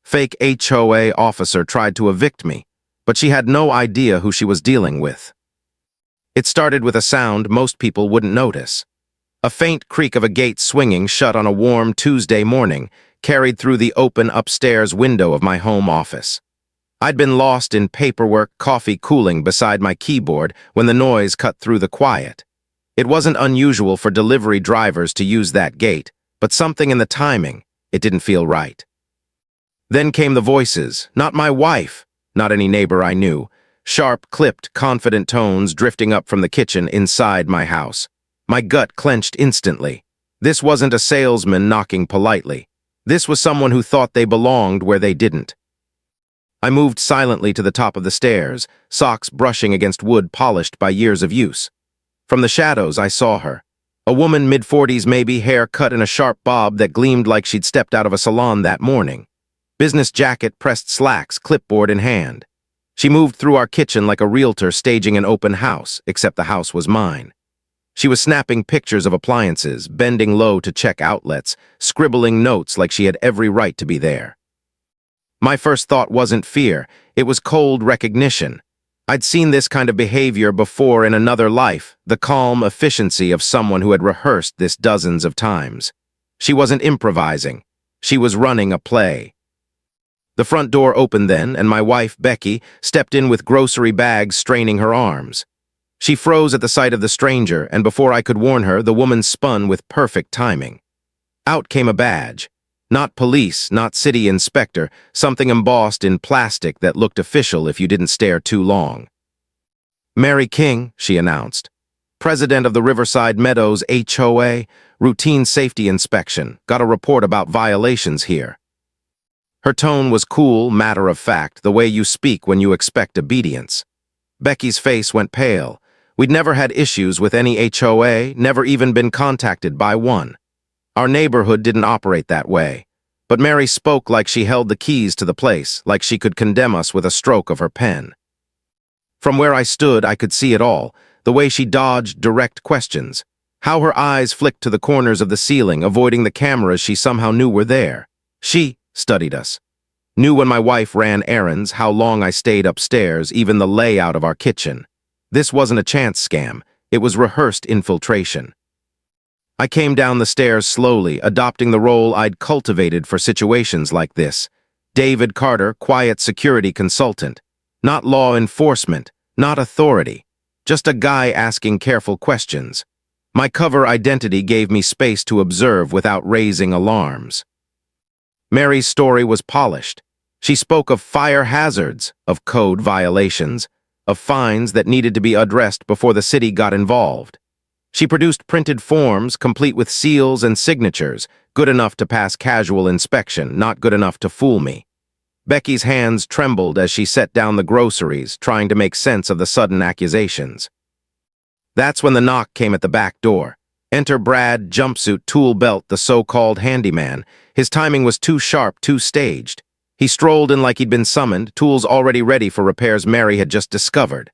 Fake HOA officer tried to evict me, but she had no idea who she was dealing with. It started with a sound most people wouldn't notice. A faint creak of a gate swinging shut on a warm Tuesday morning carried through the open upstairs window of my home office. I'd been lost in paperwork, coffee cooling beside my keyboard when the noise cut through the quiet. It wasn't unusual for delivery drivers to use that gate, but something in the timing, it didn't feel right. Then came the voices, not my wife, not any neighbor I knew, sharp, clipped, confident tones drifting up from the kitchen inside my house. My gut clenched instantly. This wasn't a salesman knocking politely. This was someone who thought they belonged where they didn't. I moved silently to the top of the stairs, socks brushing against wood polished by years of use. From the shadows, I saw her. A woman mid-40s maybe, hair cut in a sharp bob that gleamed like she'd stepped out of a salon that morning. Business jacket, pressed slacks, clipboard in hand. She moved through our kitchen like a realtor staging an open house, except the house was mine. She was snapping pictures of appliances, bending low to check outlets, scribbling notes like she had every right to be there. My first thought wasn't fear, it was cold recognition. I'd seen this kind of behavior before in another life, the calm efficiency of someone who had rehearsed this dozens of times. She wasn't improvising. She was running a play. The front door opened then, and my wife, Becky, stepped in with grocery bags straining her arms. She froze at the sight of the stranger, and before I could warn her, the woman spun with perfect timing. Out came a badge. Not police, not city inspector, something embossed in plastic that looked official if you didn't stare too long. "Mary King," she announced. "President of the Riverside Meadows HOA, routine safety inspection. Got a report about violations here." Her tone was cool, matter-of-fact, the way you speak when you expect obedience. Becky's face went pale. We'd never had issues with any HOA, never even been contacted by one. Our neighborhood didn't operate that way. But Mary spoke like she held the keys to the place, like she could condemn us with a stroke of her pen. From where I stood, I could see it all, the way she dodged direct questions, how her eyes flicked to the corners of the ceiling, avoiding the cameras she somehow knew were there. She studied us. Knew when my wife ran errands, how long I stayed upstairs, even the layout of our kitchen. This wasn't a chance scam. It was rehearsed infiltration. I came down the stairs slowly, adopting the role I'd cultivated for situations like this. David Carter, quiet security consultant. Not law enforcement, not authority. Just a guy asking careful questions. My cover identity gave me space to observe without raising alarms. Mary's story was polished. She spoke of fire hazards, of code violations, of fines that needed to be addressed before the city got involved. She produced printed forms, complete with seals and signatures, good enough to pass casual inspection, not good enough to fool me. Becky's hands trembled as she set down the groceries, trying to make sense of the sudden accusations. That's when the knock came at the back door. Enter Brad, jumpsuit, tool belt, the so-called handyman. His timing was too sharp, too staged. He strolled in like he'd been summoned, tools already ready for repairs Mary had just discovered.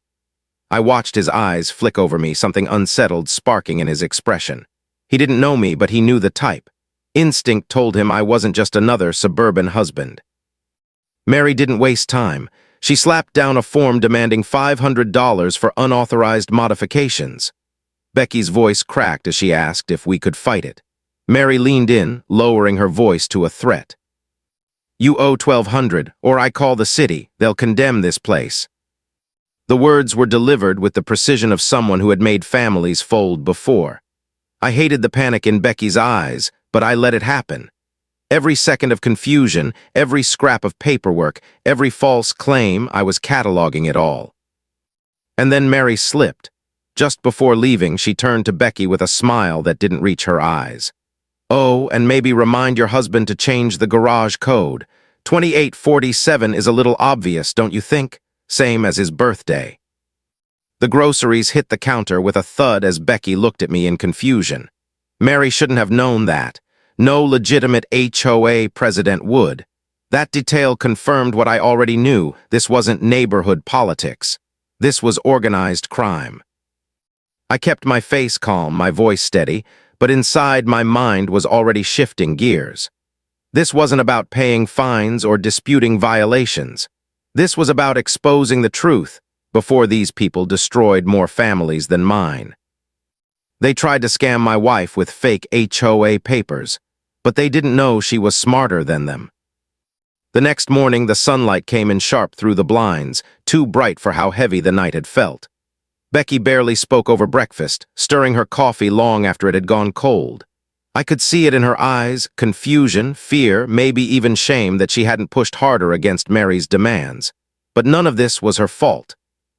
I watched his eyes flick over me, something unsettled sparking in his expression. He didn't know me, but he knew the type. Instinct told him I wasn't just another suburban husband. Mary didn't waste time. She slapped down a form demanding $500 for unauthorized modifications. Becky's voice cracked as she asked if we could fight it. Mary leaned in, lowering her voice to a threat. "You owe $1,200, or I call the city. They'll condemn this place." The words were delivered with the precision of someone who had made families fold before. I hated the panic in Becky's eyes, but I let it happen. Every second of confusion, every scrap of paperwork, every false claim, I was cataloging it all. And then Mary slipped. Just before leaving, she turned to Becky with a smile that didn't reach her eyes. "Oh, and maybe remind your husband to change the garage code. 2847 is a little obvious, don't you think? Same as his birthday." The groceries hit the counter with a thud as Becky looked at me in confusion. Mary shouldn't have known that. No legitimate HOA president would. That detail confirmed what I already knew. This wasn't neighborhood politics. This was organized crime. I kept my face calm, my voice steady, but inside my mind was already shifting gears. This wasn't about paying fines or disputing violations. This was about exposing the truth before these people destroyed more families than mine. They tried to scam my wife with fake HOA papers, but they didn't know she was smarter than them. The next morning, the sunlight came in sharp through the blinds, too bright for how heavy the night had felt. Becky barely spoke over breakfast, stirring her coffee long after it had gone cold. I could see it in her eyes, confusion, fear, maybe even shame that she hadn't pushed harder against Mary's demands. But none of this was her fault.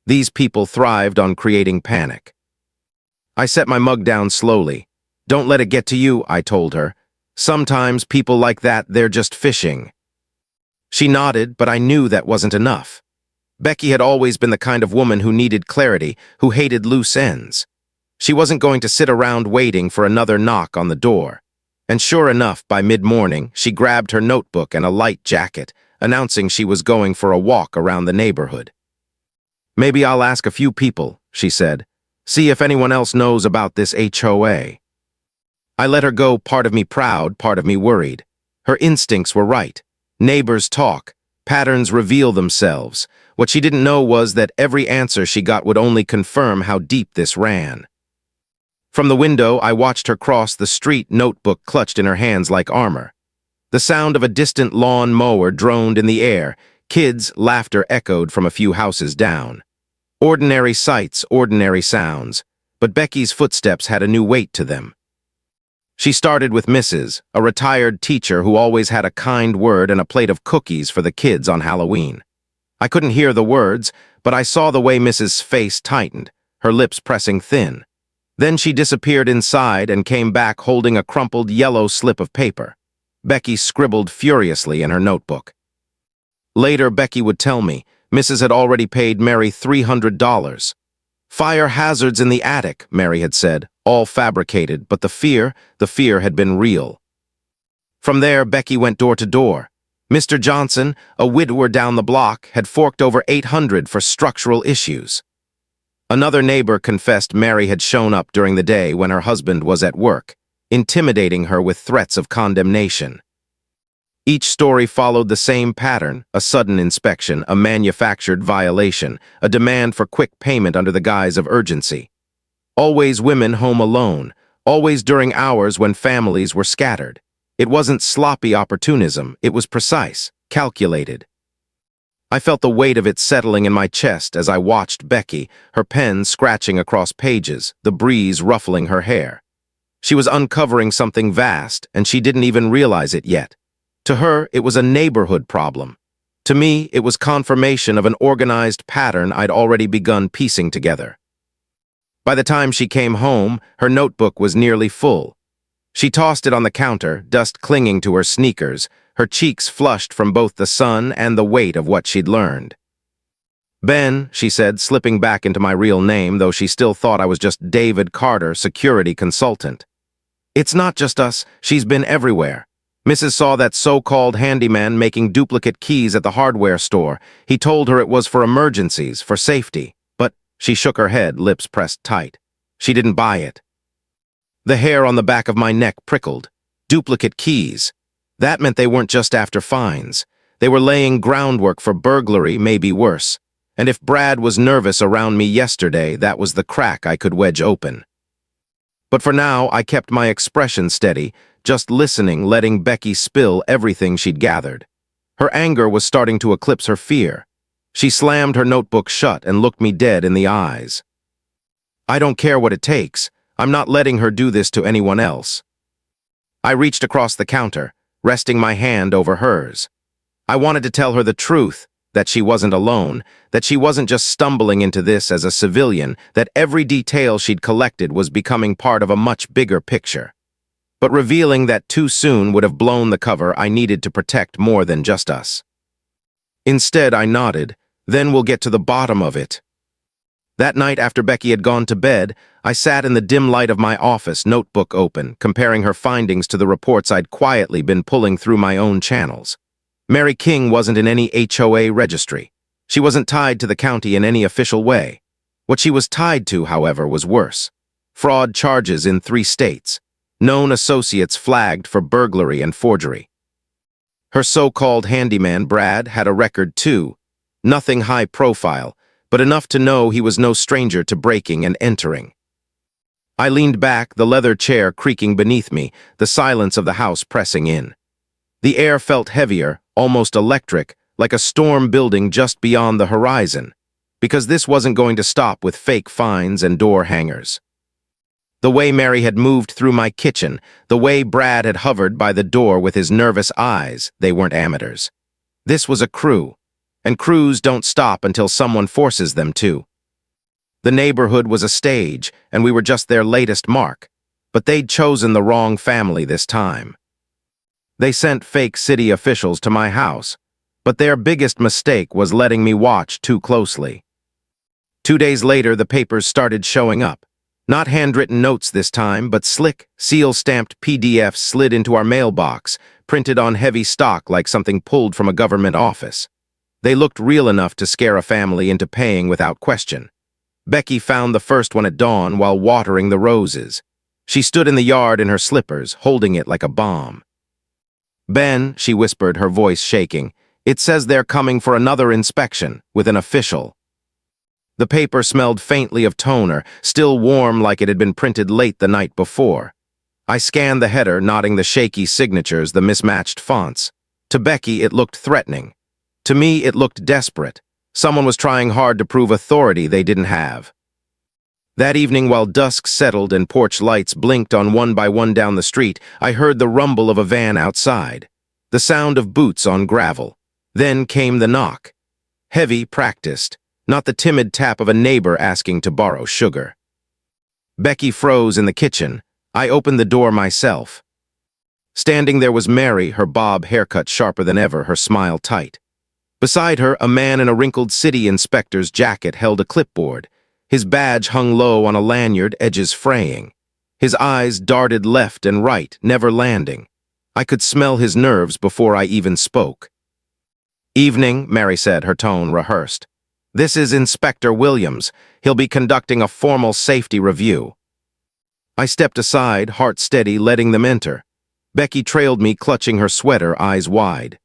These people thrived on creating panic. I set my mug down slowly. "Don't let it get to you," I told her. "Sometimes people like that, they're just fishing." She nodded, but I knew that wasn't enough. Becky had always been the kind of woman who needed clarity, who hated loose ends. She wasn't going to sit around waiting for another knock on the door. And sure enough, by mid-morning, she grabbed her notebook and a light jacket, announcing she was going for a walk around the neighborhood. "Maybe I'll ask a few people," she said. "See if anyone else knows about this HOA." I let her go, part of me proud, part of me worried. Her instincts were right. Neighbors talk. Patterns reveal themselves. What she didn't know was that every answer she got would only confirm how deep this ran. From the window, I watched her cross the street, notebook clutched in her hands like armor. The sound of a distant lawn mower droned in the air. Kids' laughter echoed from a few houses down. Ordinary sights, ordinary sounds. But Becky's footsteps had a new weight to them. She started with Mrs., a retired teacher who always had a kind word and a plate of cookies for the kids on Halloween. I couldn't hear the words, but I saw the way Mrs.'s face tightened, her lips pressing thin. Then she disappeared inside and came back holding a crumpled yellow slip of paper. Becky scribbled furiously in her notebook. Later, Becky would tell me, Mrs. had already paid Mary $300. "Fire hazards in the attic," Mary had said, all fabricated, but the fear had been real. From there, Becky went door to door. Mr. Johnson, a widower down the block, had forked over $800 for structural issues. Another neighbor confessed Mary had shown up during the day when her husband was at work, intimidating her with threats of condemnation. Each story followed the same pattern: a sudden inspection, a manufactured violation, a demand for quick payment under the guise of urgency. Always women home alone, always during hours when families were scattered. It wasn't sloppy opportunism, it was precise, calculated. I felt the weight of it settling in my chest as I watched Becky, her pen scratching across pages, the breeze ruffling her hair. She was uncovering something vast, and she didn't even realize it yet. To her, it was a neighborhood problem. To me, it was confirmation of an organized pattern I'd already begun piecing together. By the time she came home, her notebook was nearly full. She tossed it on the counter, dust clinging to her sneakers, her cheeks flushed from both the sun and the weight of what she'd learned. "Ben," she said, slipping back into my real name, though she still thought I was just David Carter, security consultant. "It's not just us, she's been everywhere. Mrs. saw that so-called handyman making duplicate keys at the hardware store. He told her it was for emergencies, for safety. But," she shook her head, lips pressed tight, "she didn't buy it." The hair on the back of my neck prickled. Duplicate keys. That meant they weren't just after fines. They were laying groundwork for burglary, maybe worse. And if Brad was nervous around me yesterday, that was the crack I could wedge open. But for now, I kept my expression steady, just listening, letting Becky spill everything she'd gathered. Her anger was starting to eclipse her fear. She slammed her notebook shut and looked me dead in the eyes. "I don't care what it takes. I'm not letting her do this to anyone else." I reached across the counter, resting my hand over hers. I wanted to tell her the truth, that she wasn't alone, that she wasn't just stumbling into this as a civilian, that every detail she'd collected was becoming part of a much bigger picture. But revealing that too soon would have blown the cover I needed to protect more than just us. Instead, I nodded, "Then we'll get to the bottom of it." That night, after Becky had gone to bed, I sat in the dim light of my office, notebook open, comparing her findings to the reports I'd quietly been pulling through my own channels. Mary King wasn't in any HOA registry. She wasn't tied to the county in any official way. What she was tied to, however, was worse. Fraud charges in 3 states. Known associates flagged for burglary and forgery. Her so-called handyman, Brad, had a record too. Nothing high profile, but enough to know he was no stranger to breaking and entering. I leaned back, the leather chair creaking beneath me, the silence of the house pressing in. The air felt heavier, almost electric, like a storm building just beyond the horizon, because this wasn't going to stop with fake fines and door hangers. The way Mary had moved through my kitchen, the way Brad had hovered by the door with his nervous eyes, they weren't amateurs. This was a crew, and crews don't stop until someone forces them to. The neighborhood was a stage, and we were just their latest mark, but they'd chosen the wrong family this time. They sent fake city officials to my house, but their biggest mistake was letting me watch too closely. 2 days later, the papers started showing up. Not handwritten notes this time, but slick, seal-stamped PDFs slid into our mailbox, printed on heavy stock like something pulled from a government office. They looked real enough to scare a family into paying without question. Becky found the first one at dawn while watering the roses. She stood in the yard in her slippers, holding it like a bomb. "Ben," she whispered, her voice shaking, "it says they're coming for another inspection, with an official." The paper smelled faintly of toner, still warm like it had been printed late the night before. I scanned the header, noting the shaky signatures, the mismatched fonts. To Becky, it looked threatening. To me, it looked desperate. Someone was trying hard to prove authority they didn't have. That evening, while dusk settled and porch lights blinked on one by one down the street, I heard the rumble of a van outside, the sound of boots on gravel. Then came the knock. Heavy, practiced, not the timid tap of a neighbor asking to borrow sugar. Becky froze in the kitchen. I opened the door myself. Standing there was Mary, her bob haircut sharper than ever, her smile tight. Beside her, a man in a wrinkled city inspector's jacket held a clipboard. His badge hung low on a lanyard, edges fraying. His eyes darted left and right, never landing. I could smell his nerves before I even spoke. "Evening," Mary said, her tone rehearsed. "This is Inspector Williams. He'll be conducting a formal safety review." I stepped aside, heart steady, letting them enter. Becky trailed me, clutching her sweater, eyes wide.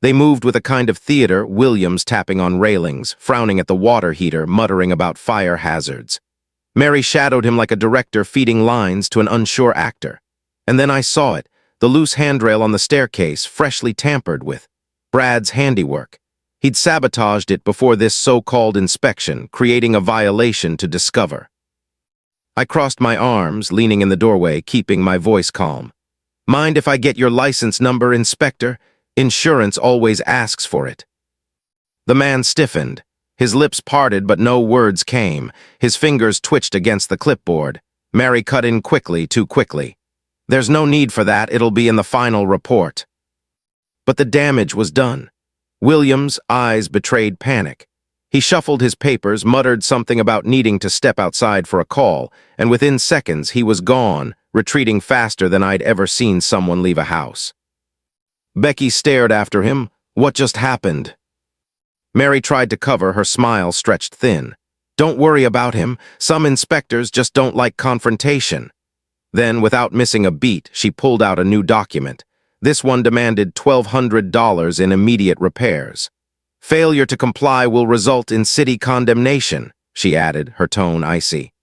They moved with a kind of theater, Williams tapping on railings, frowning at the water heater, muttering about fire hazards. Mary shadowed him like a director feeding lines to an unsure actor. And then I saw it, the loose handrail on the staircase, freshly tampered with. Brad's handiwork. He'd sabotaged it before this so-called inspection, creating a violation to discover. I crossed my arms, leaning in the doorway, keeping my voice calm. "Mind if I get your license number, Inspector? Insurance always asks for it." The man stiffened. His lips parted, but no words came. His fingers twitched against the clipboard. Mary cut in quickly, too quickly. "There's no need for that. It'll be in the final report." But the damage was done. Williams' eyes betrayed panic. He shuffled his papers, muttered something about needing to step outside for a call, and within seconds he was gone, retreating faster than I'd ever seen someone leave a house. Becky stared after him. What just happened? Mary tried to cover, her smile stretched thin. "Don't worry about him. Some inspectors just don't like confrontation." Then, without missing a beat, she pulled out a new document. This one demanded $1,200 in immediate repairs. "Failure to comply will result in city condemnation," she added, her tone icy.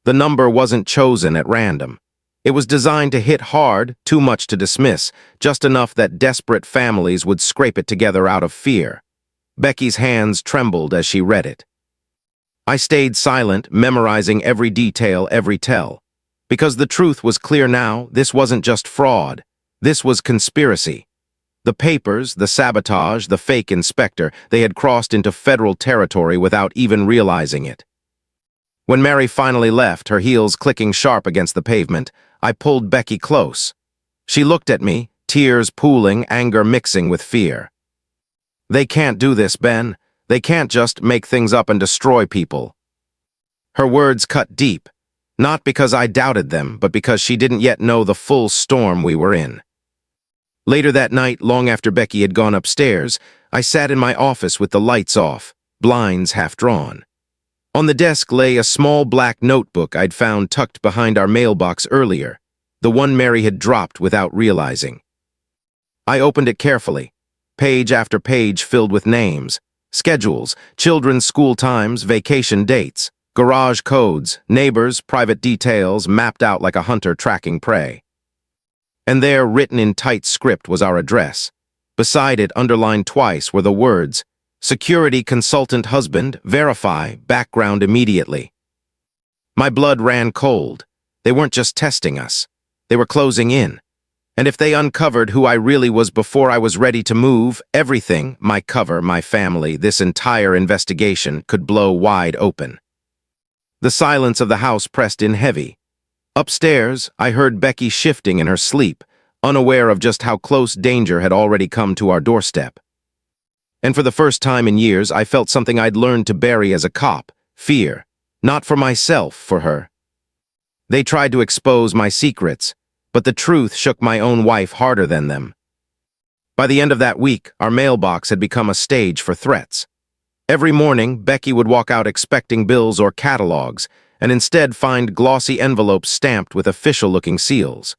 The number wasn't chosen at random. It was designed to hit hard, too much to dismiss, just enough that desperate families would scrape it together out of fear. Becky's hands trembled as she read it. I stayed silent, memorizing every detail, every tell. Because the truth was clear now, this wasn't just fraud. This was conspiracy. The papers, the sabotage, the fake inspector, they had crossed into federal territory without even realizing it. When Mary finally left, her heels clicking sharp against the pavement, I pulled Becky close. She looked at me, tears pooling, anger mixing with fear. "They can't do this, Ben. They can't just make things up and destroy people." Her words cut deep, not because I doubted them, but because she didn't yet know the full storm we were in. Later that night, long after Becky had gone upstairs, I sat in my office with the lights off, blinds half drawn. On the desk lay a small black notebook I'd found tucked behind our mailbox earlier, the one Mary had dropped without realizing. I opened it carefully, page after page filled with names, schedules, children's school times, vacation dates, garage codes, neighbors, private details mapped out like a hunter tracking prey. And there, written in tight script, was our address. Beside it, underlined twice, were the words, "Security Consultant Husband, verify, background immediately." My blood ran cold. They weren't just testing us. They were closing in. And if they uncovered who I really was before I was ready to move, everything, my cover, my family, this entire investigation, could blow wide open. The silence of the house pressed in heavy. Upstairs, I heard Becky shifting in her sleep, unaware of just how close danger had already come to our doorstep. And for the first time in years, I felt something I'd learned to bury as a cop, fear. Not for myself, for her. They tried to expose my secrets, but the truth shook my own wife harder than them. By the end of that week, our mailbox had become a stage for threats. Every morning, Becky would walk out expecting bills or catalogs, and instead find glossy envelopes stamped with official-looking seals.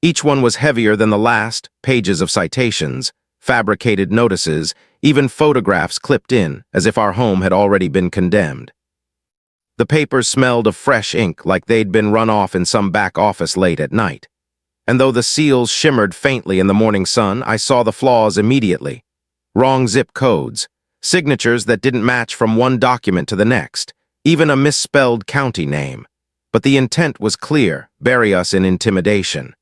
Each one was heavier than the last, pages of citations, fabricated notices, even photographs clipped in, as if our home had already been condemned. The papers smelled of fresh ink, like they'd been run off in some back office late at night. And though the seals shimmered faintly in the morning sun, I saw the flaws immediately. Wrong zip codes, signatures that didn't match from one document to the next, even a misspelled county name. But the intent was clear: bury us in intimidation.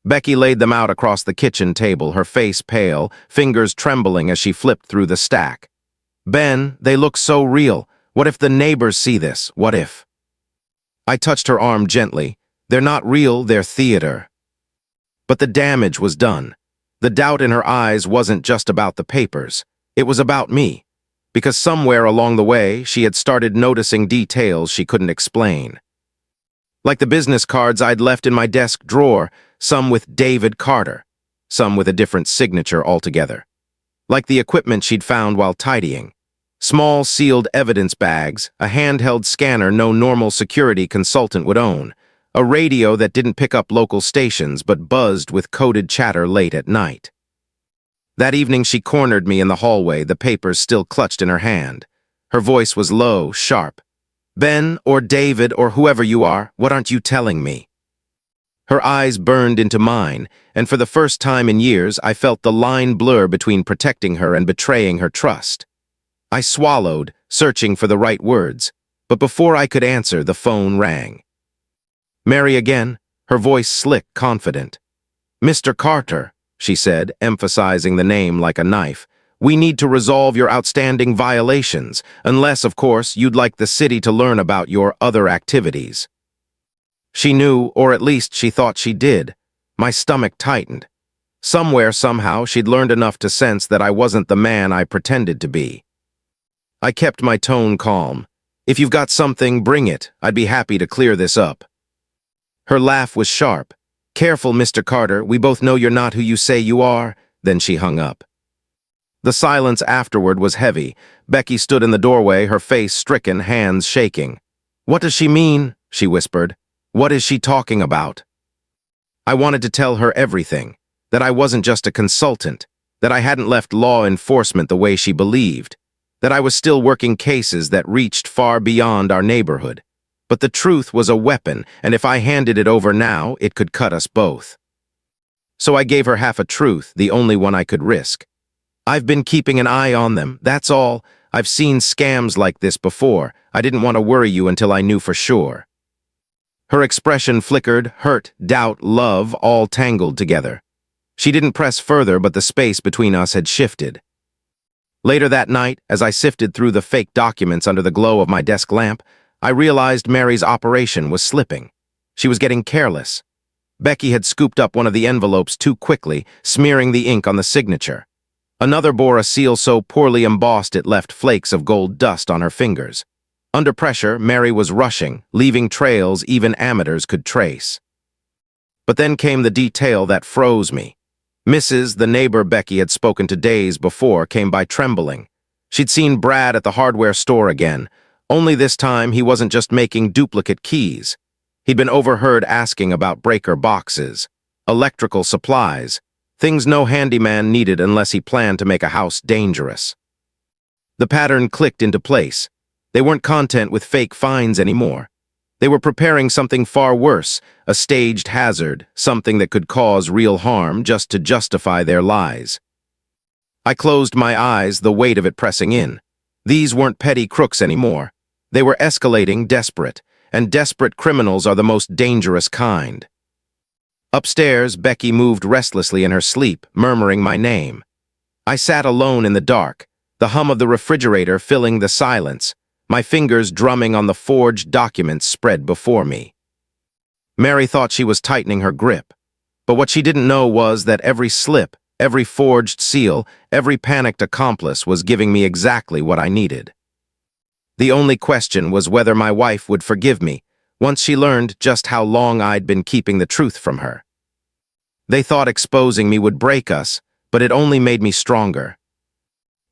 Becky laid them out across the kitchen table, her face pale, fingers trembling as she flipped through the stack. "Ben, they look so real. What if the neighbors see this? What if?" I touched her arm gently. "They're not real, they're theater." But the damage was done. The doubt in her eyes wasn't just about the papers. It was about me. Because somewhere along the way, she had started noticing details she couldn't explain. Like the business cards I'd left in my desk drawer, some with David Carter, some with a different signature altogether. Like the equipment she'd found while tidying. Small sealed evidence bags, a handheld scanner no normal security consultant would own, a radio that didn't pick up local stations but buzzed with coded chatter late at night. That evening she cornered me in the hallway, the papers still clutched in her hand. Her voice was low, sharp. "Ben, or David, or whoever you are, what aren't you telling me?" Her eyes burned into mine, and for the first time in years I felt the line blur between protecting her and betraying her trust. I swallowed, searching for the right words, but before I could answer, the phone rang. Mary again, her voice slick, confident. "Mr. Carter," she said, emphasizing the name like a knife, "we need to resolve your outstanding violations, unless, of course, you'd like the city to learn about your other activities." She knew, or at least she thought she did. My stomach tightened. Somewhere, somehow, she'd learned enough to sense that I wasn't the man I pretended to be. I kept my tone calm. "If you've got something, bring it. I'd be happy to clear this up." Her laugh was sharp. "Careful, Mr. Carter, we both know you're not who you say you are." Then she hung up. The silence afterward was heavy. Becky stood in the doorway, her face stricken, hands shaking. "What does she mean?" she whispered. "What is she talking about?" I wanted to tell her everything, that I wasn't just a consultant, that I hadn't left law enforcement the way she believed, that I was still working cases that reached far beyond our neighborhood. But the truth was a weapon, and if I handed it over now, it could cut us both. So I gave her half a truth, the only one I could risk. "I've been keeping an eye on them, that's all. I've seen scams like this before. I didn't want to worry you until I knew for sure." Her expression flickered, hurt, doubt, love, all tangled together. She didn't press further, but the space between us had shifted. Later that night, as I sifted through the fake documents under the glow of my desk lamp, I realized Mary's operation was slipping. She was getting careless. Becky had scooped up one of the envelopes too quickly, smearing the ink on the signature. Another bore a seal so poorly embossed it left flakes of gold dust on her fingers. Under pressure, Mary was rushing, leaving trails even amateurs could trace. But then came the detail that froze me. Mrs., the neighbor Becky had spoken to days before, came by trembling. She'd seen Brad at the hardware store again. Only this time, he wasn't just making duplicate keys. He'd been overheard asking about breaker boxes, electrical supplies, Things no handyman needed unless he planned to make a house dangerous. The pattern clicked into place. They weren't content with fake finds anymore. They were preparing something far worse, a staged hazard, something that could cause real harm just to justify their lies. I closed my eyes, the weight of it pressing in. These weren't petty crooks anymore. They were escalating, desperate, and desperate criminals are the most dangerous kind. Upstairs, Becky moved restlessly in her sleep, murmuring my name. I sat alone in the dark, the hum of the refrigerator filling the silence, my fingers drumming on the forged documents spread before me. Mary thought she was tightening her grip, but what she didn't know was that every slip, every forged seal, every panicked accomplice was giving me exactly what I needed. The only question was whether my wife would forgive me once she learned just how long I'd been keeping the truth from her. They thought exposing me would break us, but it only made me stronger.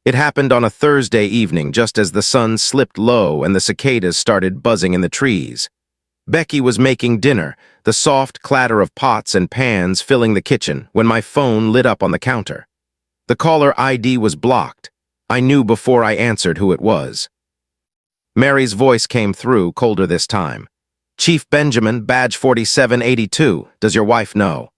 It happened on a Thursday evening, just as the sun slipped low and the cicadas started buzzing in the trees. Becky was making dinner, the soft clatter of pots and pans filling the kitchen, when my phone lit up on the counter. The caller ID was blocked. I knew before I answered who it was. Mary's voice came through, colder this time. "Chief Benjamin, badge 4782. Does your wife know?"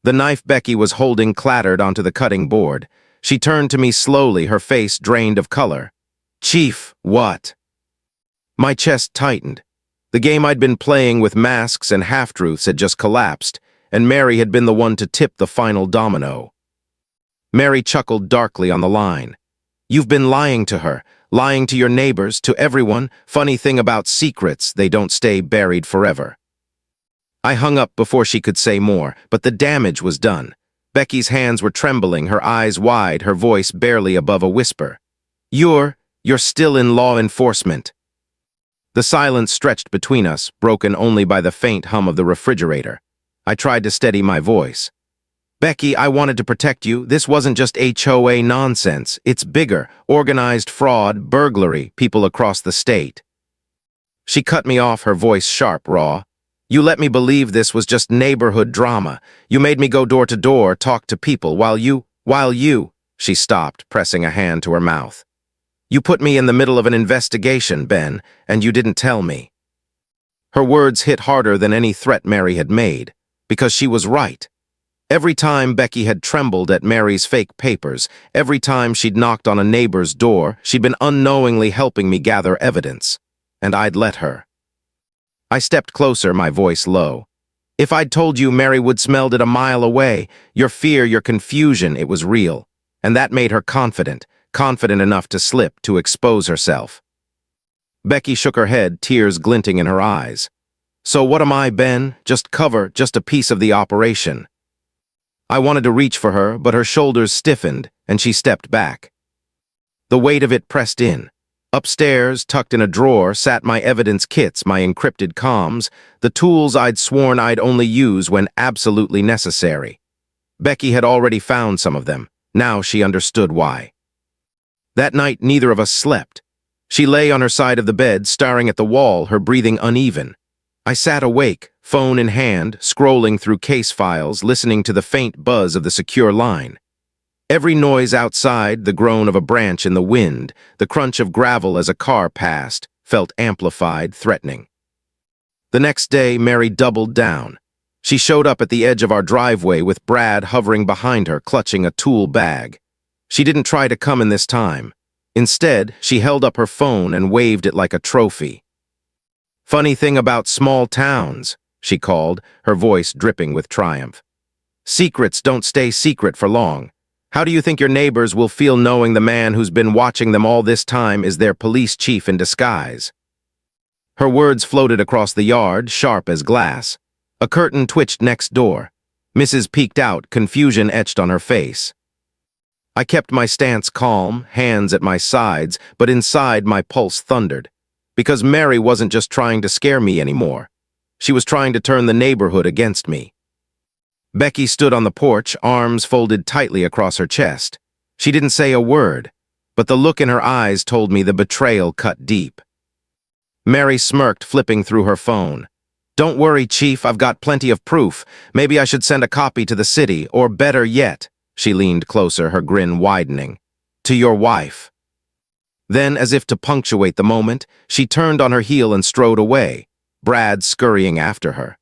The knife Becky was holding clattered onto the cutting board. She turned to me slowly, her face drained of color. "Chief, what?" My chest tightened. The game I'd been playing with masks and half-truths had just collapsed, and Mary had been the one to tip the final domino. Mary chuckled darkly on the line. "You've been lying to her, lying to your neighbors, to everyone. Funny thing about secrets, they don't stay buried forever." I hung up before she could say more, but the damage was done. Becky's hands were trembling, her eyes wide, her voice barely above a whisper. You're still in law enforcement." The silence stretched between us, broken only by the faint hum of the refrigerator. I tried to steady my voice. "Becky, I wanted to protect you. This wasn't just HOA nonsense. It's bigger, organized fraud, burglary, people across the state." She cut me off, her voice sharp, raw. "You let me believe this was just neighborhood drama. You made me go door to door, talk to people, while you, She stopped, pressing a hand to her mouth. "You put me in the middle of an investigation, Ben, and you didn't tell me." Her words hit harder than any threat Mary had made, because she was right. Every time Becky had trembled at Mary's fake papers, every time she'd knocked on a neighbor's door, she'd been unknowingly helping me gather evidence. And I'd let her. I stepped closer, my voice low. "If I'd told you Mary would smelled it a mile away, your fear, your confusion, it was real. And that made her confident enough to slip, to expose herself." Becky shook her head, tears glinting in her eyes. "So what am I, Ben? Just cover, just a piece of the operation." I wanted to reach for her, but her shoulders stiffened, and she stepped back. The weight of it pressed in. Upstairs, tucked in a drawer, sat my evidence kits, my encrypted comms, the tools I'd sworn I'd only use when absolutely necessary. Becky had already found some of them. Now she understood why. That night, neither of us slept. She lay on her side of the bed, staring at the wall, her breathing uneven. I sat awake, phone in hand, scrolling through case files, listening to the faint buzz of the secure line. Every noise outside, the groan of a branch in the wind, the crunch of gravel as a car passed, felt amplified, threatening. The next day, Mary doubled down. She showed up at the edge of our driveway with Brad hovering behind her, clutching a tool bag. She didn't try to come in this time. Instead, she held up her phone and waved it like a trophy. "Funny thing about small towns," she called, her voice dripping with triumph. "Secrets don't stay secret for long. How do you think your neighbors will feel knowing the man who's been watching them all this time is their police chief in disguise?" Her words floated across the yard, sharp as glass. A curtain twitched next door. Mrs. peeked out, confusion etched on her face. I kept my stance calm, hands at my sides, but inside my pulse thundered. Because Mary wasn't just trying to scare me anymore. She was trying to turn the neighborhood against me. Becky stood on the porch, arms folded tightly across her chest. She didn't say a word, but the look in her eyes told me the betrayal cut deep. Mary smirked, flipping through her phone. "Don't worry, Chief, I've got plenty of proof. Maybe I should send a copy to the city, or better yet," she leaned closer, her grin widening, "to your wife." Then, as if to punctuate the moment, she turned on her heel and strode away, Brad scurrying after her.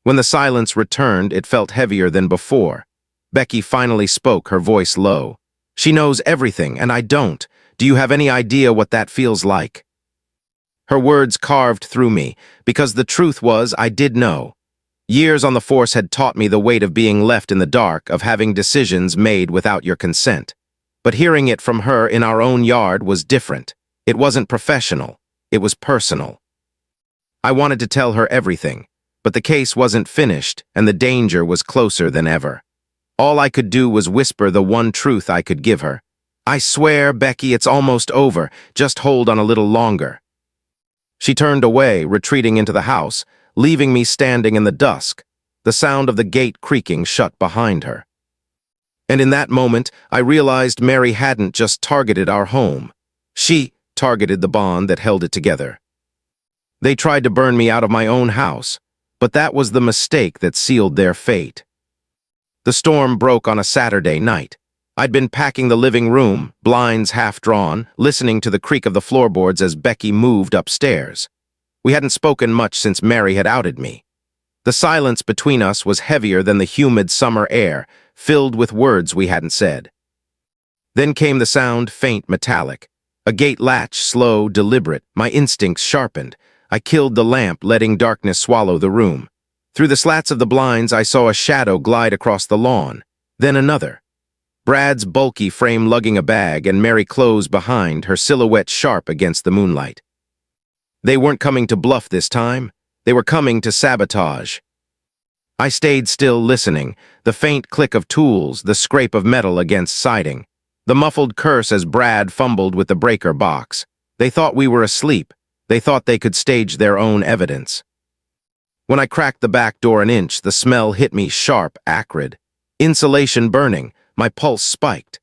When the silence returned, it felt heavier than before. Becky finally spoke, her voice low. "She knows everything, and I don't. Do you have any idea what that feels like?" Her words carved through me, because the truth was I did know. Years on the force had taught me the weight of being left in the dark, of having decisions made without your consent. But hearing it from her in our own yard was different. It wasn't professional. It was personal. I wanted to tell her everything, but the case wasn't finished, and the danger was closer than ever. All I could do was whisper the one truth I could give her. "I swear, Becky, it's almost over. Just hold on a little longer." She turned away, retreating into the house, leaving me standing in the dusk, the sound of the gate creaking shut behind her. And in that moment, I realized Mary hadn't just targeted our home. She targeted the bond that held it together. They tried to burn me out of my own house, but that was the mistake that sealed their fate. The storm broke on a Saturday night. I'd been packing the living room, blinds half drawn, listening to the creak of the floorboards as Becky moved upstairs. We hadn't spoken much since Mary had outed me. The silence between us was heavier than the humid summer air, filled with words we hadn't said. Then came the sound, faint, metallic. A gate latch, slow, deliberate, my instincts sharpened. I killed the lamp, letting darkness swallow the room. Through the slats of the blinds, I saw a shadow glide across the lawn. Then another. Brad's bulky frame lugging a bag, and Mary close behind, her silhouette sharp against the moonlight. They weren't coming to bluff this time. They were coming to sabotage. I stayed still, listening, the faint click of tools, the scrape of metal against siding, the muffled curse as Brad fumbled with the breaker box. They thought we were asleep. They thought they could stage their own evidence. When I cracked the back door an inch, the smell hit me sharp, acrid. Insulation burning, my pulse spiked.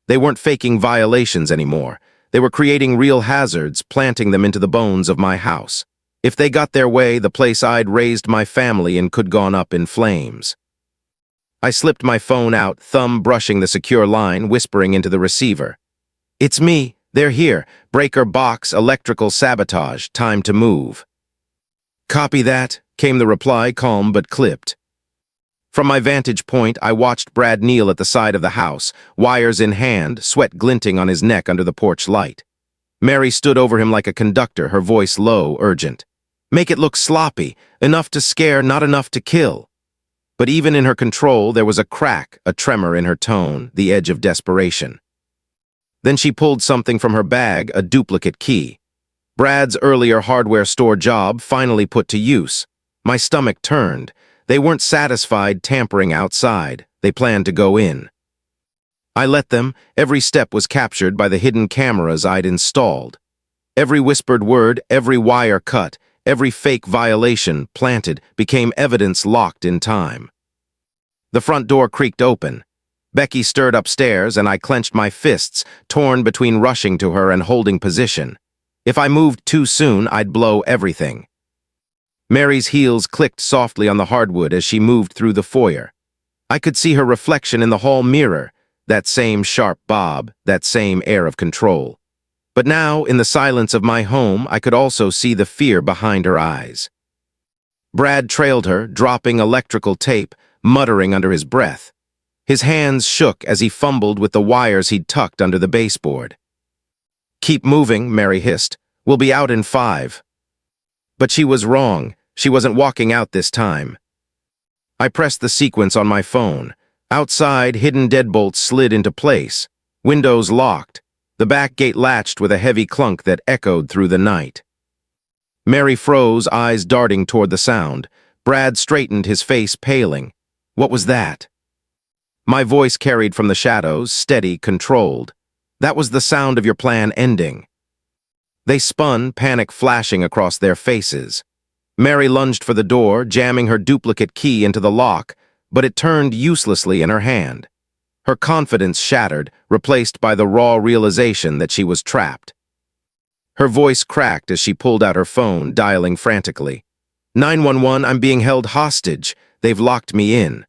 They weren't faking violations anymore. They were creating real hazards, planting them into the bones of my house. If they got their way, the place I'd raised my family in could gone up in flames. I slipped my phone out, thumb brushing the secure line, whispering into the receiver. "It's me. They're here. Breaker box, electrical sabotage. Time to move." "Copy that," came the reply, calm but clipped. From my vantage point, I watched Brad kneel at the side of the house, wires in hand, sweat glinting on his neck under the porch light. Mary stood over him like a conductor, her voice low, urgent. "Make it look sloppy, enough to scare, not enough to kill." But even in her control, there was a crack, a tremor in her tone, the edge of desperation. Then she pulled something from her bag, a duplicate key. Brad's earlier hardware store job finally put to use. My stomach turned. They weren't satisfied tampering outside. They planned to go in. I let them. Every step was captured by the hidden cameras I'd installed. Every whispered word, every wire cut, every fake violation planted became evidence locked in time. The front door creaked open. Becky stirred upstairs, and I clenched my fists, torn between rushing to her and holding position. If I moved too soon, I'd blow everything. Mary's heels clicked softly on the hardwood as she moved through the foyer. I could see her reflection in the hall mirror, that same sharp bob, that same air of control. But now, in the silence of my home, I could also see the fear behind her eyes. Brad trailed her, dropping electrical tape, muttering under his breath. His hands shook as he fumbled with the wires he'd tucked under the baseboard. "Keep moving," Mary hissed. "We'll be out in 5. But she was wrong. She wasn't walking out this time. I pressed the sequence on my phone. Outside, hidden deadbolts slid into place. Windows locked. The back gate latched with a heavy clunk that echoed through the night. Mary froze, eyes darting toward the sound. Brad straightened, his face paling. What was that? My voice carried from the shadows, steady, controlled. That was the sound of your plan ending. They spun, panic flashing across their faces. Mary lunged for the door, jamming her duplicate key into the lock, but it turned uselessly in her hand. Her confidence shattered, replaced by the raw realization that she was trapped. Her voice cracked as she pulled out her phone, dialing frantically. 911, I'm being held hostage. They've locked me in.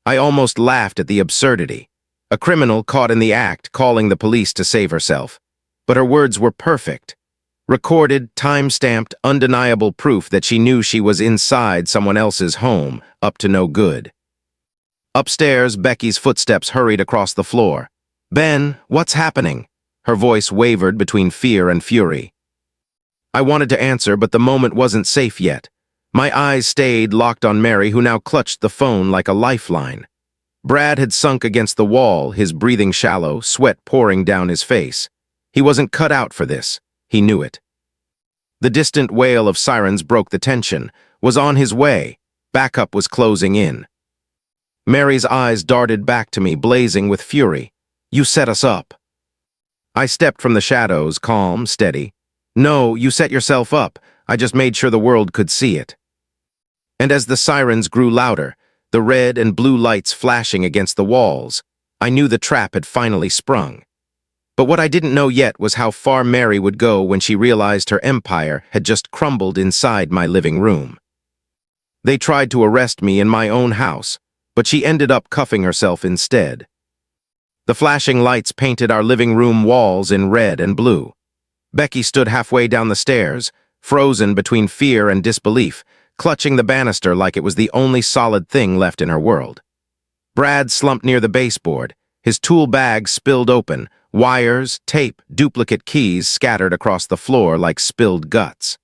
I almost laughed at the absurdity. A criminal caught in the act, calling the police to save herself. But her words were perfect. Recorded, time-stamped, undeniable proof that she knew she was inside someone else's home, up to no good. Upstairs, Becky's footsteps hurried across the floor. "Ben, what's happening?" Her voice wavered between fear and fury. I wanted to answer, but the moment wasn't safe yet. My eyes stayed locked on Mary, who now clutched the phone like a lifeline. Brad had sunk against the wall, his breathing shallow, sweat pouring down his face. He wasn't cut out for this. He knew it. The distant wail of sirens broke the tension. Was on his way. Backup was closing in. Mary's eyes darted back to me, blazing with fury. "You set us up." I stepped from the shadows, calm, steady. "No, you set yourself up. I just made sure the world could see it." And as the sirens grew louder, the red and blue lights flashing against the walls, I knew the trap had finally sprung. But what I didn't know yet was how far Mary would go when she realized her empire had just crumbled inside my living room. They tried to arrest me in my own house, but she ended up cuffing herself instead. The flashing lights painted our living room walls in red and blue. Becky stood halfway down the stairs, frozen between fear and disbelief, clutching the banister like it was the only solid thing left in her world. Brad slumped near the baseboard, his tool bag spilled open, wires, tape, duplicate keys scattered across the floor like spilled guts.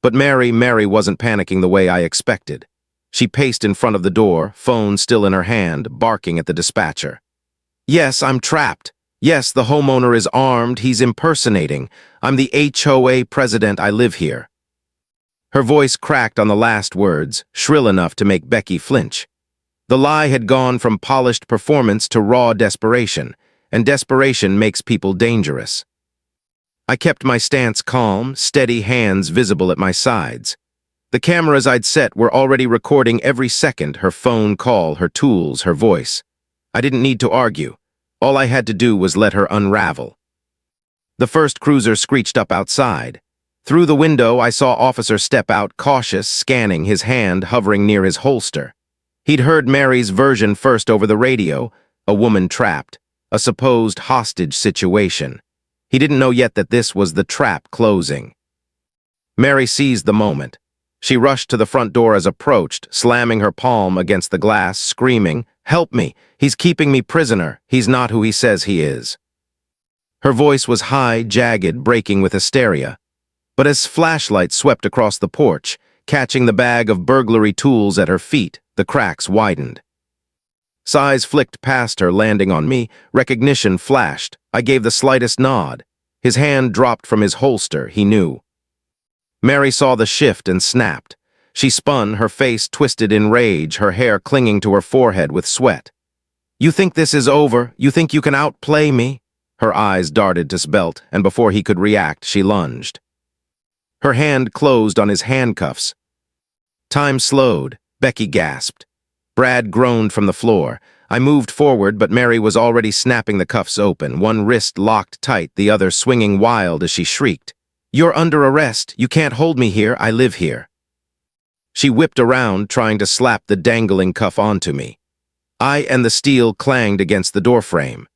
But Mary wasn't panicking the way I expected. She paced in front of the door, phone still in her hand, barking at the dispatcher. "Yes, I'm trapped. Yes, the homeowner is armed, he's impersonating. I'm the HOA president, I live here." Her voice cracked on the last words, shrill enough to make Becky flinch. The lie had gone from polished performance to raw desperation, and desperation makes people dangerous. I kept my stance calm, steady, hands visible at my sides. The cameras I'd set were already recording every second, her phone call, her tools, her voice. I didn't need to argue. All I had to do was let her unravel. The first cruiser screeched up outside. Through the window, I saw Officer step out, cautious, scanning, his hand hovering near his holster. He'd heard Mary's version first over the radio, a woman trapped, a supposed hostage situation. He didn't know yet that this was the trap closing. Mary seized the moment. She rushed to the front door as approached, slamming her palm against the glass, screaming, "Help me! He's keeping me prisoner. He's not who he says he is." Her voice was high, jagged, breaking with hysteria. But as flashlights swept across the porch, catching the bag of burglary tools at her feet, the cracks widened. Sighs flicked past her, landing on me. Recognition flashed. I gave the slightest nod. His hand dropped from his holster, he knew. Mary saw the shift and snapped. She spun, her face twisted in rage, her hair clinging to her forehead with sweat. "You think this is over? You think you can outplay me?" Her eyes darted to Svelte, and before he could react, she lunged. Her hand closed on his handcuffs. Time slowed. Becky gasped. Brad groaned from the floor. I moved forward, but Mary was already snapping the cuffs open, one wrist locked tight, the other swinging wild as she shrieked. "You're under arrest. You can't hold me here. I live here." She whipped around, trying to slap the dangling cuff onto me. I and the steel clanged against the doorframe.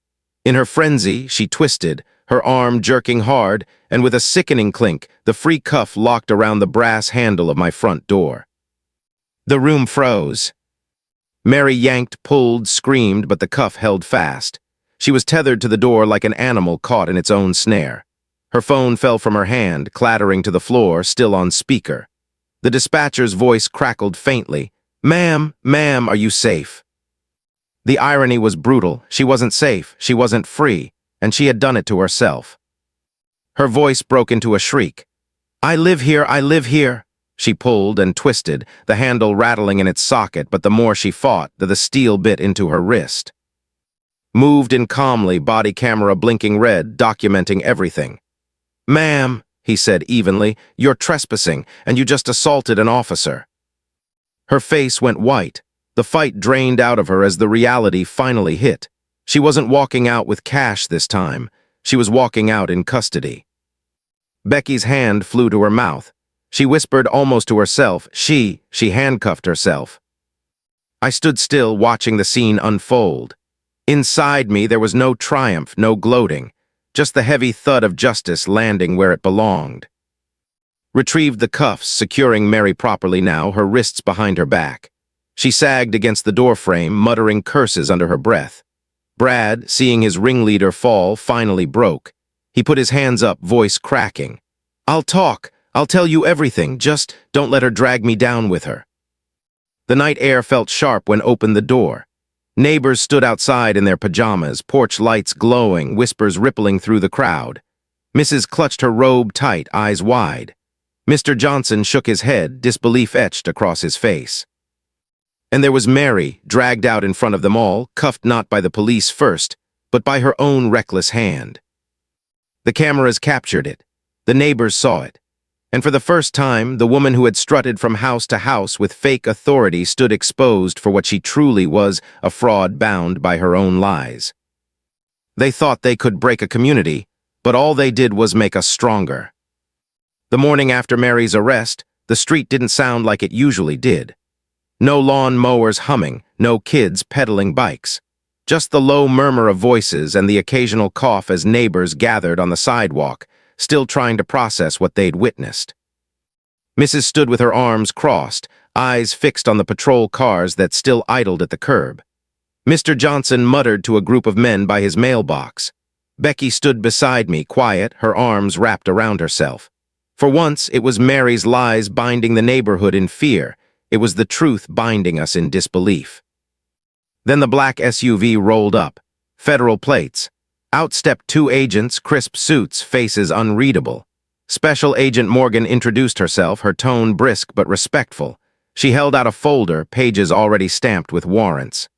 In her frenzy, she twisted, her arm jerking hard, and with a sickening clink, the free cuff locked around the brass handle of my front door. The room froze. Mary yanked, pulled, screamed, but the cuff held fast. She was tethered to the door like an animal caught in its own snare. Her phone fell from her hand, clattering to the floor, still on speaker. The dispatcher's voice crackled faintly. Ma'am, are you safe?" The irony was brutal. She wasn't safe, she wasn't free, and she had done it to herself. Her voice broke into a shriek. I live here." She pulled and twisted, the handle rattling in its socket, but the more she fought, the steel bit into her wrist. Moved in calmly, body camera blinking red, documenting everything. "Ma'am," he said evenly, "you're trespassing, and you just assaulted an officer." Her face went white. The fight drained out of her as the reality finally hit. She wasn't walking out with cash this time. She was walking out in custody. Becky's hand flew to her mouth. She whispered almost to herself. She handcuffed herself. I stood still, watching the scene unfold. Inside me, there was no triumph, no gloating, just the heavy thud of justice landing where it belonged. Retrieved the cuffs, securing Mary properly now, her wrists behind her back. She sagged against the doorframe, muttering curses under her breath. Brad, seeing his ringleader fall, finally broke. He put his hands up, voice cracking. "I'll talk. I'll tell you everything. Just don't let her drag me down with her." The night air felt sharp when opened the door. Neighbors stood outside in their pajamas, porch lights glowing, whispers rippling through the crowd. Mrs. clutched her robe tight, eyes wide. Mr. Johnson shook his head, disbelief etched across his face. And there was Mary, dragged out in front of them all, cuffed not by the police first, but by her own reckless hand. The cameras captured it. The neighbors saw it. And for the first time, the woman who had strutted from house to house with fake authority stood exposed for what she truly was, a fraud bound by her own lies. They thought they could break a community, but all they did was make us stronger. The morning after Mary's arrest, the street didn't sound like it usually did. No lawn mowers humming, no kids pedaling bikes. Just the low murmur of voices and the occasional cough as neighbors gathered on the sidewalk, still trying to process what they'd witnessed. Mrs. stood with her arms crossed, eyes fixed on the patrol cars that still idled at the curb. Mr. Johnson muttered to a group of men by his mailbox. Becky stood beside me, quiet, her arms wrapped around herself. For once, it was Mary's lies binding the neighborhood in fear. It was the truth binding us in disbelief. Then the black SUV rolled up. Federal plates. Out stepped two agents, crisp suits, faces unreadable. Special Agent Morgan introduced herself, her tone brisk but respectful. She held out a folder, pages already stamped with warrants.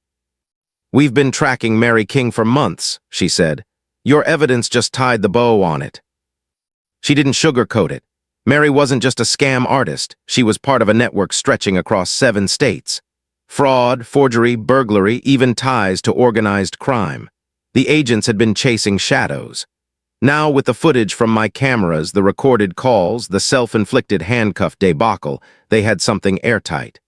"We've been tracking Mary King for months," she said. "Your evidence just tied the bow on it." She didn't sugarcoat it. Mary wasn't just a scam artist. She was part of a network stretching across 7 states. Fraud, forgery, burglary, even ties to organized crime. The agents had been chasing shadows. Now, with the footage from my cameras, the recorded calls, the self-inflicted handcuff debacle, they had something airtight.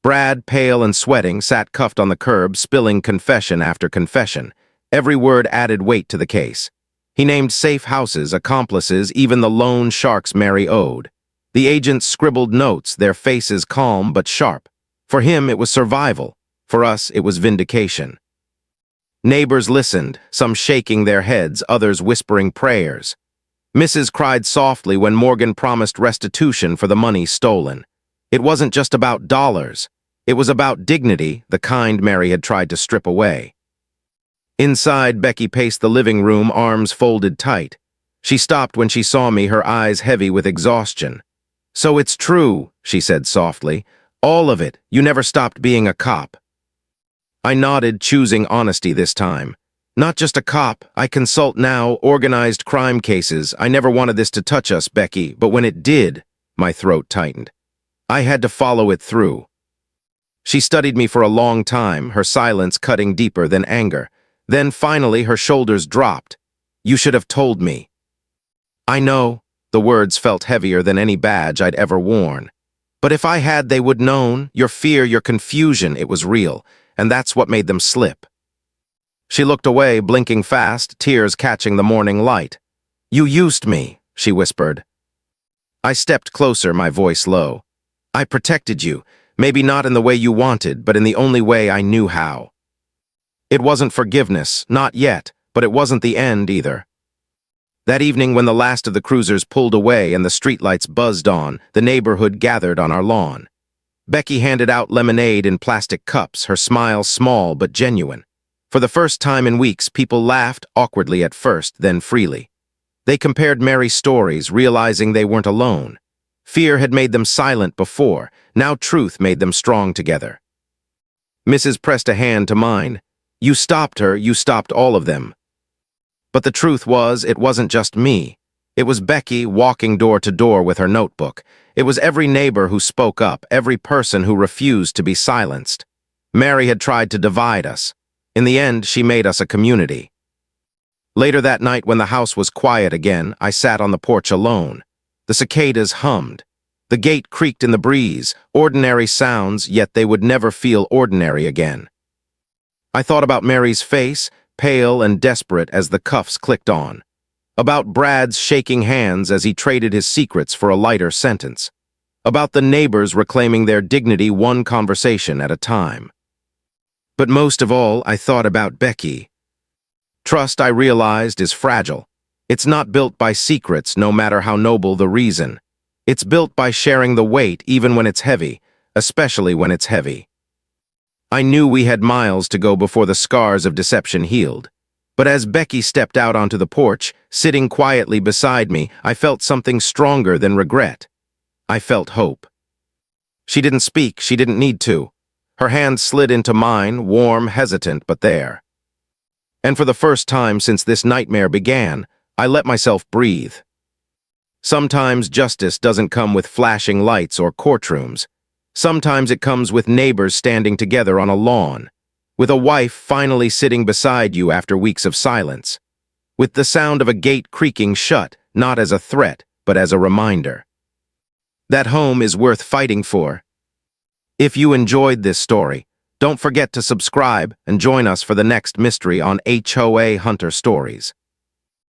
Brad, pale and sweating, sat cuffed on the curb, spilling confession after confession. Every word added weight to the case. He named safe houses, accomplices, even the loan sharks Mary owed. The agents scribbled notes, their faces calm but sharp. For him, it was survival. For us, it was vindication. Neighbors listened, some shaking their heads, others whispering prayers. Mrs. cried softly when Morgan promised restitution for the money stolen. It wasn't just about dollars. It was about dignity, the kind Mary had tried to strip away. Inside, Becky paced the living room, arms folded tight. She stopped when she saw me, her eyes heavy with exhaustion. "So it's true," she said softly. "All of it. You never stopped being a cop." I nodded, choosing honesty this time. "Not just a cop. I consult now, organized crime cases. I never wanted this to touch us, Becky, but when it did," my throat tightened. "I had to follow it through." She studied me for a long time, her silence cutting deeper than anger. Then, finally, her shoulders dropped. "You should have told me." "I know." The words felt heavier than any badge I'd ever worn. "But if I had, they would known. Your fear, your confusion, it was real. And that's what made them slip." She looked away, blinking fast, tears catching the morning light. "You used me," she whispered. I stepped closer, my voice low. "I protected you, maybe not in the way you wanted, but in the only way I knew how." It wasn't forgiveness, not yet, but it wasn't the end either. That evening, when the last of the cruisers pulled away and the streetlights buzzed on, the neighborhood gathered on our lawn. Becky handed out lemonade in plastic cups, her smile small but genuine. For the first time in weeks, people laughed, awkwardly at first, then freely. They compared Mary's stories, realizing they weren't alone. Fear had made them silent before, now truth made them strong together. Mrs. pressed a hand to mine. "You stopped her, you stopped all of them." But the truth was, it wasn't just me. It was Becky walking door to door with her notebook. It was every neighbor who spoke up, every person who refused to be silenced. Mary had tried to divide us. In the end, she made us a community. Later that night, when the house was quiet again, I sat on the porch alone. The cicadas hummed. The gate creaked in the breeze, ordinary sounds, yet they would never feel ordinary again. I thought about Mary's face, pale and desperate as the cuffs clicked on. About Brad's shaking hands as he traded his secrets for a lighter sentence. About the neighbors reclaiming their dignity one conversation at a time. But most of all, I thought about Becky. Trust, I realized, is fragile. It's not built by secrets, no matter how noble the reason. It's built by sharing the weight even when it's heavy, especially when it's heavy. I knew we had miles to go before the scars of deception healed. But as Becky stepped out onto the porch, sitting quietly beside me, I felt something stronger than regret. I felt hope. She didn't speak, she didn't need to. Her hand slid into mine, warm, hesitant, but there. And for the first time since this nightmare began, I let myself breathe. Sometimes justice doesn't come with flashing lights or courtrooms. Sometimes it comes with neighbors standing together on a lawn, with a wife finally sitting beside you after weeks of silence, with the sound of a gate creaking shut, not as a threat, but as a reminder. That home is worth fighting for. If you enjoyed this story, don't forget to subscribe and join us for the next mystery on HOA Hunter Stories.